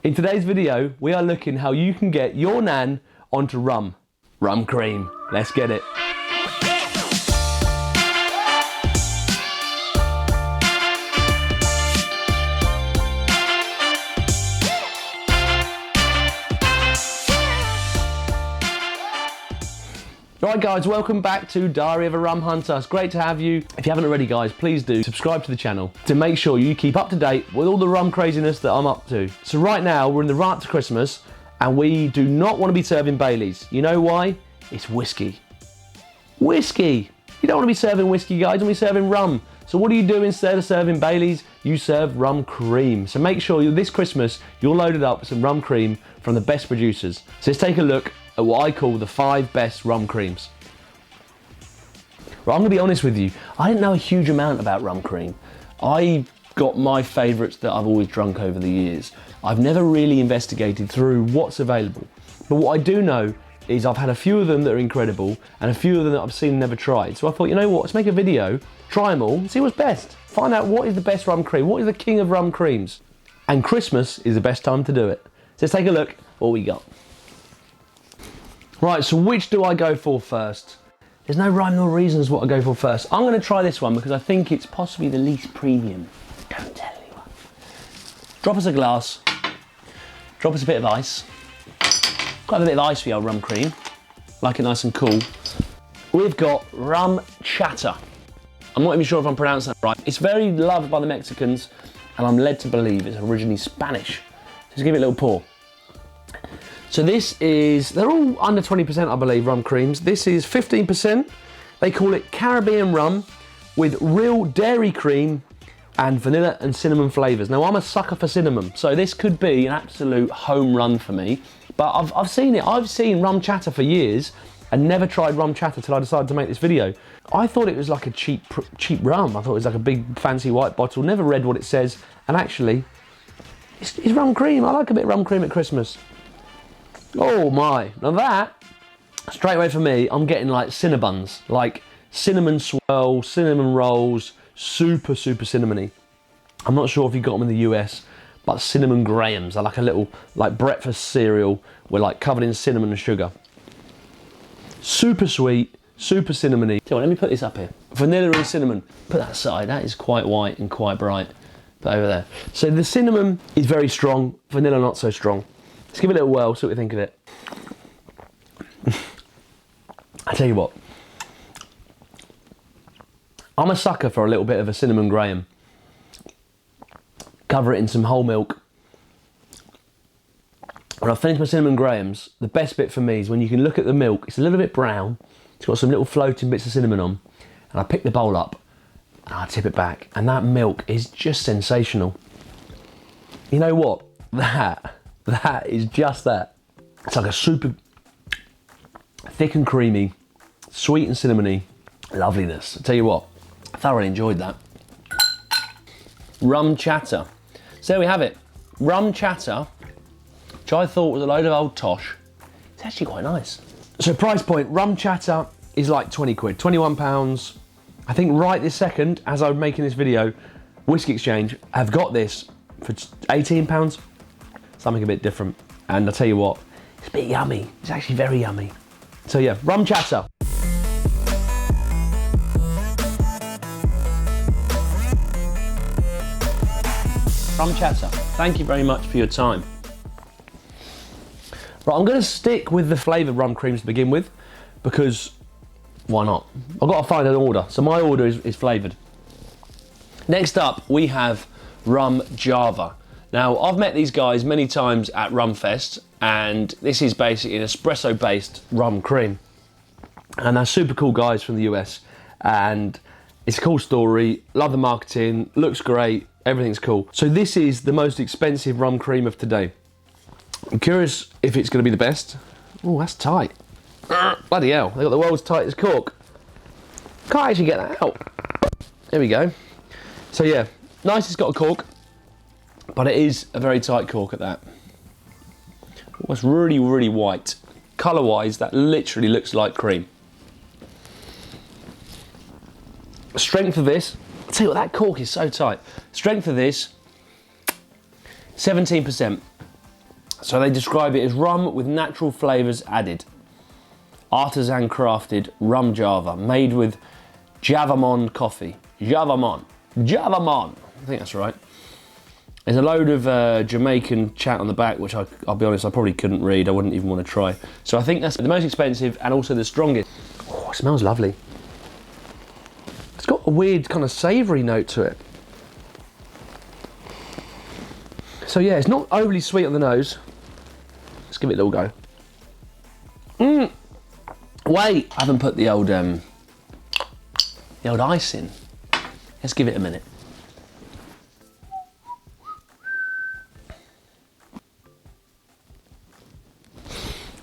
In today's video, we are looking how you can get your nan onto rum. Rum cream. Let's get it. Right guys, welcome back to Diary of a Rum Hunter. It's great to have you. If you haven't already guys, please do subscribe to the channel to make sure you keep up to date with all the rum craziness that I'm up to. So right now, we're in the run up to Christmas and we do not want to be serving Baileys. You know why? It's whiskey. Whiskey! You don't want to be serving whiskey guys, you want to be serving rum. So what do you do instead of serving Baileys? You serve rum cream. So make sure this Christmas, you're loaded up with some rum cream from the best producers. So let's take a look at what I call the 5 best rum creams. Right, I'm gonna be honest with you, I didn't know a huge amount about rum cream. I got my favourites that I've always drunk over the years. I've never really investigated through what's available. But what I do know is I've had a few of them that are incredible and a few of them that I've seen and never tried. So I thought, you know what, let's make a video, try them all, and see what's best. Find out what is the best rum cream, what is the king of rum creams. And Christmas is the best time to do it. So let's take a look at what we got. Right, so which do I go for first? There's no rhyme nor reason as what I go for first. I'm going to try this one because I think it's possibly the least premium. Don't tell anyone. Drop us a glass. Drop us a bit of ice. Quite a bit of ice for your rum cream. Like it nice and cool. We've got Rum Chatter. I'm not even sure if I'm pronouncing that right. It's very loved by the Mexicans and I'm led to believe it's originally Spanish. Just give it a little pour. So this is, they're all under 20% I believe, rum creams. This is 15%. They call it Caribbean rum with real dairy cream and vanilla and cinnamon flavours. Now I'm a sucker for cinnamon, so this could be an absolute home run for me. But I've seen it, I've seen Rum Chatter for years and never tried Rum Chatter till I decided to make this video. I thought it was like a cheap rum. I thought it was like a big fancy white bottle, never read what it says. And actually, it's rum cream. I like a bit of rum cream at Christmas. Oh my, now that, straight away for me, I'm getting like cinnabuns, like cinnamon swirl, cinnamon rolls, super cinnamony. I'm not sure if you got them in the US, but cinnamon grahams are like a little, like breakfast cereal, we're like covered in cinnamon and sugar. Super sweet, super cinnamony. So let me put this up here. Vanilla and cinnamon, put that aside, that is quite white and quite bright. Put over there. So the cinnamon is very strong, vanilla not so strong. Let's give it a little whirl, see what we think of it. I tell you what, I'm a sucker for a little bit of a cinnamon graham. Cover it in some whole milk. When I finish my cinnamon grahams, the best bit for me is when you can look at the milk, it's a little bit brown, it's got some little floating bits of cinnamon on, and I pick the bowl up, and I tip it back, and that milk is just sensational. You know what, that is just that. It's like a super thick and creamy, sweet and cinnamony loveliness. I tell you what, I thoroughly enjoyed that. Rum Chatter. So there we have it. Rum Chatter, which I thought was a load of old tosh. It's actually quite nice. So price point, Rum Chatter is like 20 quid, 21 pounds. I think right this second, as I'm making this video, Whisky Exchange have got this for 18 pounds. Something a bit different. And I'll tell you what, it's a bit yummy. It's actually very yummy. So yeah, Rum Chatter. Rum Chatter, thank you very much for your time. Right, I'm gonna stick with the flavoured rum creams to begin with, because why not? I've got to find an order. So my order is flavoured. Next up, we have Rum Java. Now, I've met these guys many times at Rumfest, and this is basically an espresso-based rum cream. And they're super cool guys from the US, and it's a cool story, love the marketing, looks great, everything's cool. So this is the most expensive rum cream of today. I'm curious if it's gonna be the best. Oh, that's tight. Bloody hell, they got the world's tightest cork. Can't actually get that out. There we go. So yeah, nice it's got a cork. But it is a very tight cork at that. Oh, it's really white. Colour-wise, that literally looks like cream. Strength of this, I'll tell you what, that cork is so tight. Strength of this, 17%. So they describe it as rum with natural flavours added. Artisan crafted rum java made with Javamon coffee. Javamon. Javamon. I think that's right. There's a load of Jamaican chat on the back, which I'll be honest, I probably couldn't read. I wouldn't even want to try. So I think that's the most expensive and also the strongest. Oh, it smells lovely. It's got a weird kind of savoury note to it. So yeah, it's not overly sweet on the nose. Let's give it a little go. Wait, I haven't put the old ice in. Let's give it a minute.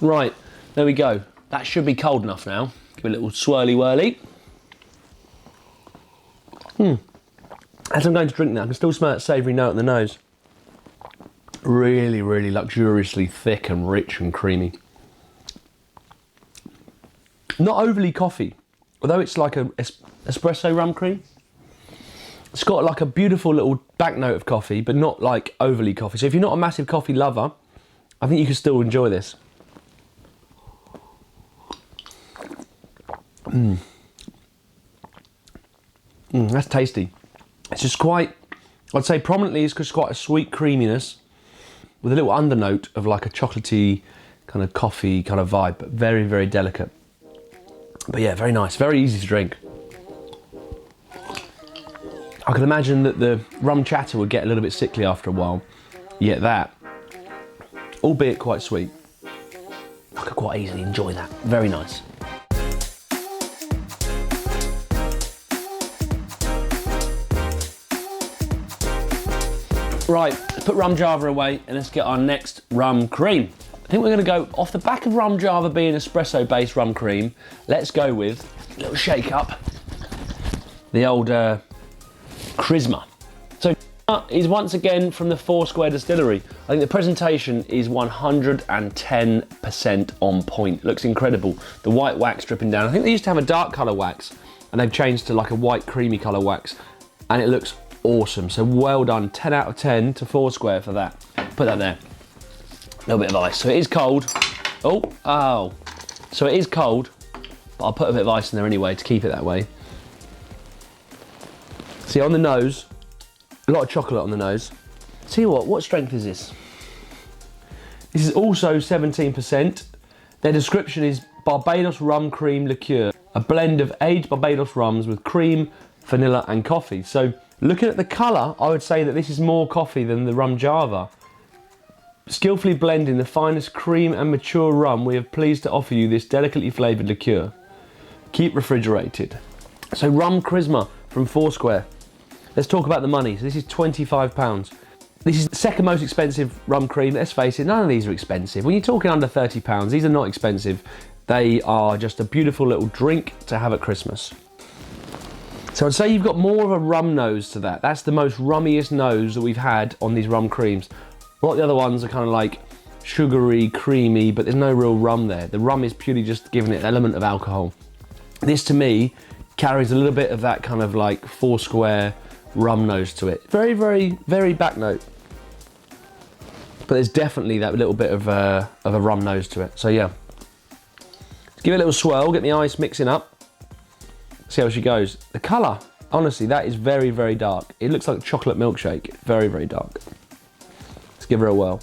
Right, there we go. That should be cold enough now. Give it a little swirly whirly. As I'm going to drink that, I can still smell that savoury note on the nose. Really, really luxuriously thick and rich and creamy. Not overly coffee, although it's like a espresso rum cream. It's got like a beautiful little back note of coffee, but not like overly coffee. So if you're not a massive coffee lover, I think you can still enjoy this. That's tasty. It's just quite, I'd say prominently it's just quite a sweet creaminess with a little undernote of like a chocolatey kind of coffee kind of vibe, but very, very delicate. But yeah, very nice, very easy to drink. I can imagine that the rum chatter would get a little bit sickly after a while, yet that, albeit quite sweet, I could quite easily enjoy that. Very nice. Right, let's put rum java away and let's get our next rum cream. I think we're going to go off the back of rum java being espresso based rum cream. Let's go with a little shake up the old Charisma. So is once again from the Foursquare distillery. I think the presentation is 110% on point. Looks incredible. The white wax dripping down. I think they used to have a dark colour wax and they've changed to like a white creamy colour wax and it looks awesome. So well done. 10 out of 10 to Foursquare for that. Put that there. A little bit of ice. So it is cold. Oh. So it is cold, but I'll put a bit of ice in there anyway to keep it that way. See, on the nose, a lot of chocolate on the nose. See what strength is this? This is also 17%. Their description is Barbados Rum Cream Liqueur, a blend of aged Barbados rums with cream, vanilla and coffee. So looking at the colour, I would say that this is more coffee than the rum java. Skillfully blending the finest cream and mature rum, we are pleased to offer you this delicately flavoured liqueur. Keep refrigerated. So rum Charisma from Foursquare. Let's talk about the money. So this is £25. This is the second most expensive rum cream. Let's face it, none of these are expensive. When you're talking under £30, these are not expensive. They are just a beautiful little drink to have at Christmas. So I'd say you've got more of a rum nose to that. That's the most rummiest nose that we've had on these rum creams. A lot of the other ones are kind of like sugary, creamy, but there's no real rum there. The rum is purely just giving it an element of alcohol. This to me carries a little bit of that kind of like Foursquare rum nose to it. Very, very, very back note. But there's definitely that little bit of a rum nose to it. So yeah. Let's give it a little swirl, get the ice mixing up. See how she goes. The colour, honestly, that is very, very dark. It looks like chocolate milkshake. Very, very dark. Let's give her a whirl.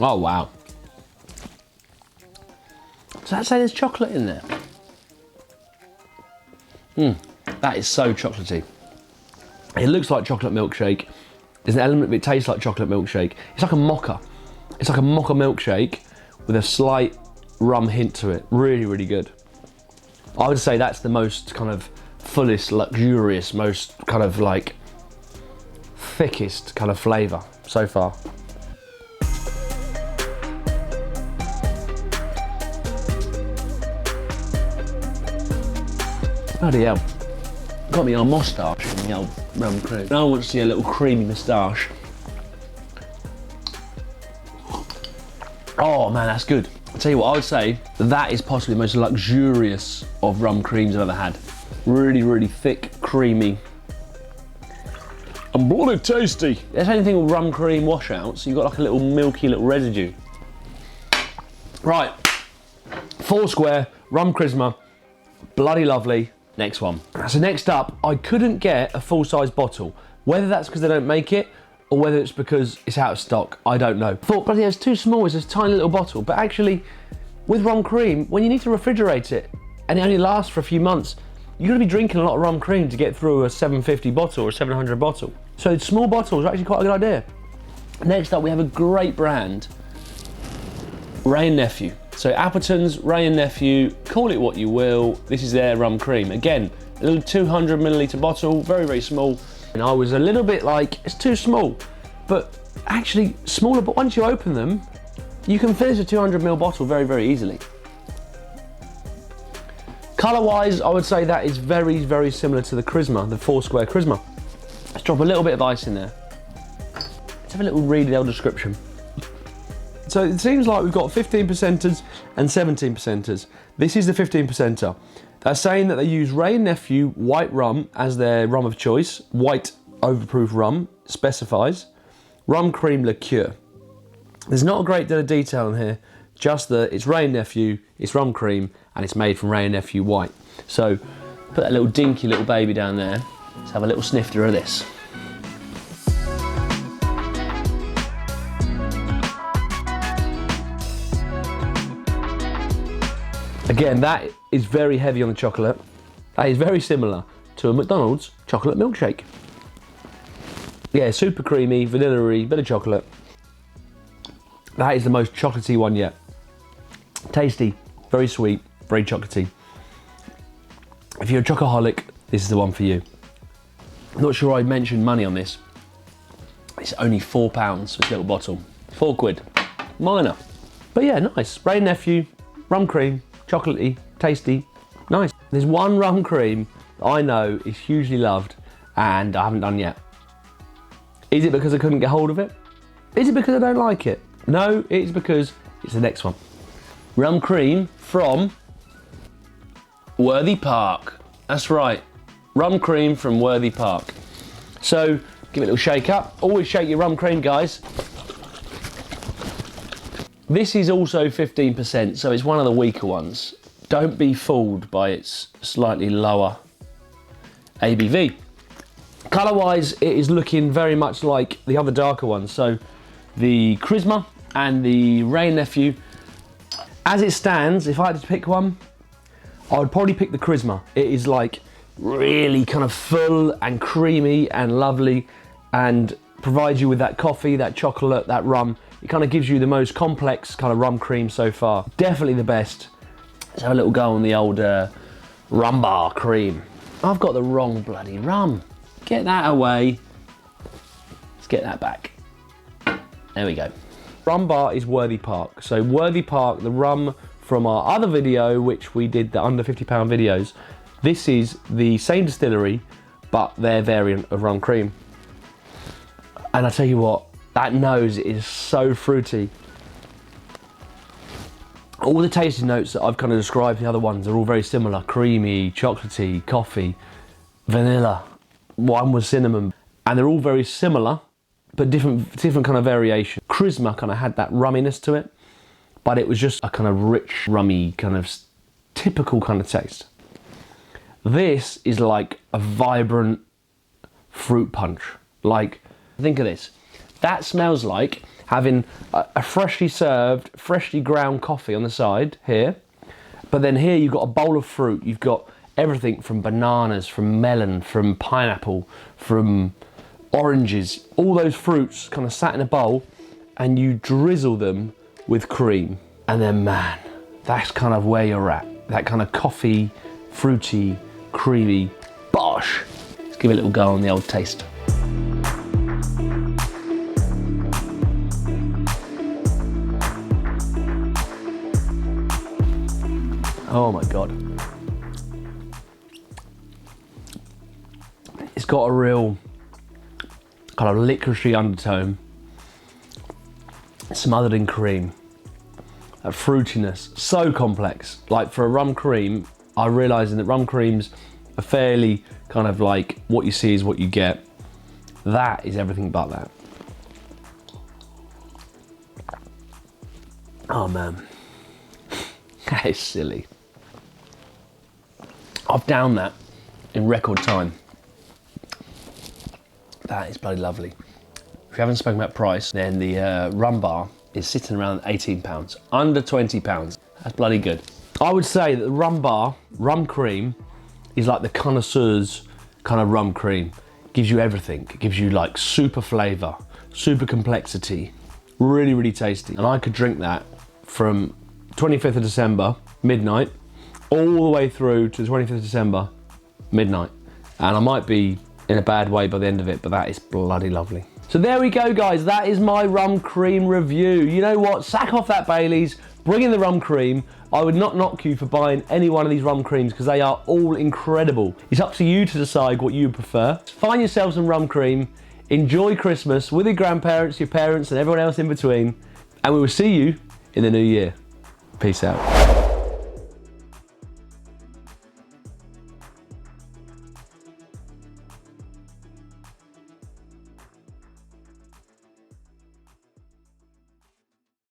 Oh, wow. Does that say there's chocolate in there? That is so chocolatey. It looks like chocolate milkshake. There's an element of it tastes like chocolate milkshake. It's like a mocha. It's like a mocha milkshake with a slight rum hint to it. Really, really good. I would say that's the most kind of fullest, luxurious, most kind of like thickest kind of flavour so far. Bloody hell. Got me on moustache from the old rum cream. Now I want to see a little creamy moustache. Oh man, that's good. I'll tell you what, I would say that is possibly the most luxurious of rum creams I've ever had. Really, really thick, creamy. and bloody tasty. There's anything with rum cream washouts, you've got like a little milky little residue. Right, Foursquare, rum charisma, bloody lovely. Next one. So next up, I couldn't get a full-size bottle. Whether that's because they don't make it, or whether it's because it's out of stock, I don't know. Thought, bloody hell, it's too small, it's this tiny little bottle. But actually, with rum cream, when you need to refrigerate it, and it only lasts for a few months, you're gonna be drinking a lot of rum cream to get through a 750 bottle or a 700 bottle. So small bottles are actually quite a good idea. Next up, we have a great brand, Wray and Nephew. So Appleton's, Wray and Nephew, call it what you will. This is their rum cream. Again, a little 200 milliliter bottle, very, very small. And I was a little bit like, it's too small, but actually smaller, but once you open them, you can finish a 200 ml bottle very, very easily. Color-wise, I would say that is very, very similar to the Charisma, the Foursquare Charisma. Let's drop a little bit of ice in there. Let's have a little read of the old description. So it seems like we've got 15%ers and 17%ers. This is the 15%er. They're saying that they use Wray and Nephew white rum as their rum of choice. White overproof rum specifies. Rum cream liqueur. There's not a great deal of detail in here, just that it's Wray and Nephew, it's rum cream, and it's made from Wray and Nephew white. So put that little dinky little baby down there. Let's have a little snifter of this. Again, that is very heavy on the chocolate. That is very similar to a McDonald's chocolate milkshake. Yeah, super creamy, vanilla-y, bit of chocolate. That is the most chocolatey one yet. Tasty, very sweet, very chocolatey. If you're a chocoholic, this is the one for you. I'm not sure I mentioned money on this. It's only £4 for this little bottle. £4. Minor. But yeah, nice. Wray and Nephew, rum cream, chocolatey, tasty, nice. There's one rum cream that I know is hugely loved and I haven't done yet. Is it because I couldn't get hold of it? Is it because I don't like it? No, it's because it's the next one. Rum cream from Worthy Park. That's right, rum cream from Worthy Park. So give it a little shake up. Always shake your rum cream, guys. This is also 15%, so it's one of the weaker ones. Don't be fooled by its slightly lower ABV. Colour-wise, it is looking very much like the other darker ones. So the Charisma and the Wray and Nephew. As it stands, if I had to pick one, I would probably pick the Charisma. It is like really kind of full and creamy and lovely and provides you with that coffee, that chocolate, that rum. It kind of gives you the most complex kind of rum cream so far. Definitely the best. Let's have a little go on the old rum bar cream. I've got the wrong bloody rum. Get that away. Let's get that back. There we go. Rum bar is Worthy Park. So Worthy Park, the rum from our other video, which we did the under £50 videos. This is the same distillery, but their variant of rum cream. And I tell you what, that nose is so fruity. All the tasting notes that I've kind of described the other ones are all very similar. Creamy, chocolatey, coffee, vanilla. One was cinnamon. And they're all very similar, but different kind of variation. Charisma kind of had that rumminess to it, but it was just a kind of rich, rummy, kind of typical kind of taste. This is like a vibrant fruit punch. Like, think of this. That smells like having a freshly served, freshly ground coffee on the side here, but then here you've got a bowl of fruit. You've got everything from bananas, from melon, from pineapple, from oranges, all those fruits kind of sat in a bowl, and you drizzle them with cream. And then, man, that's kind of where you're at. That kind of coffee, fruity, creamy, bosh. Let's give it a little go on the old taste. Oh my God. It's got a real kind of licoricey undertone, smothered in cream. That fruitiness, so complex. Like for a rum cream, I'm realising that rum creams are fairly kind of like what you see is what you get. That is everything but that. Oh man, that is silly. I've downed that in record time. That is bloody lovely. If you haven't spoken about price, then the rum bar is sitting around £18, under £20. That's bloody good. I would say that the rum bar, Rum Cream, is like the connoisseur's kind of rum cream. Gives you everything. It gives you like super flavour, super complexity, really, really tasty. And I could drink that from 25th of December, midnight, all the way through to the 25th of December, midnight. And I might be in a bad way by the end of it, but that is bloody lovely. So there we go, guys. That is my Rum Cream review. You know what? Sack off that Baileys, bring in the Rum Cream. I would not knock you for buying any one of these rum creams because they are all incredible. It's up to you to decide what you prefer. Find yourself some rum cream, enjoy Christmas with your grandparents, your parents, and everyone else in between, and we will see you in the new year. Peace out.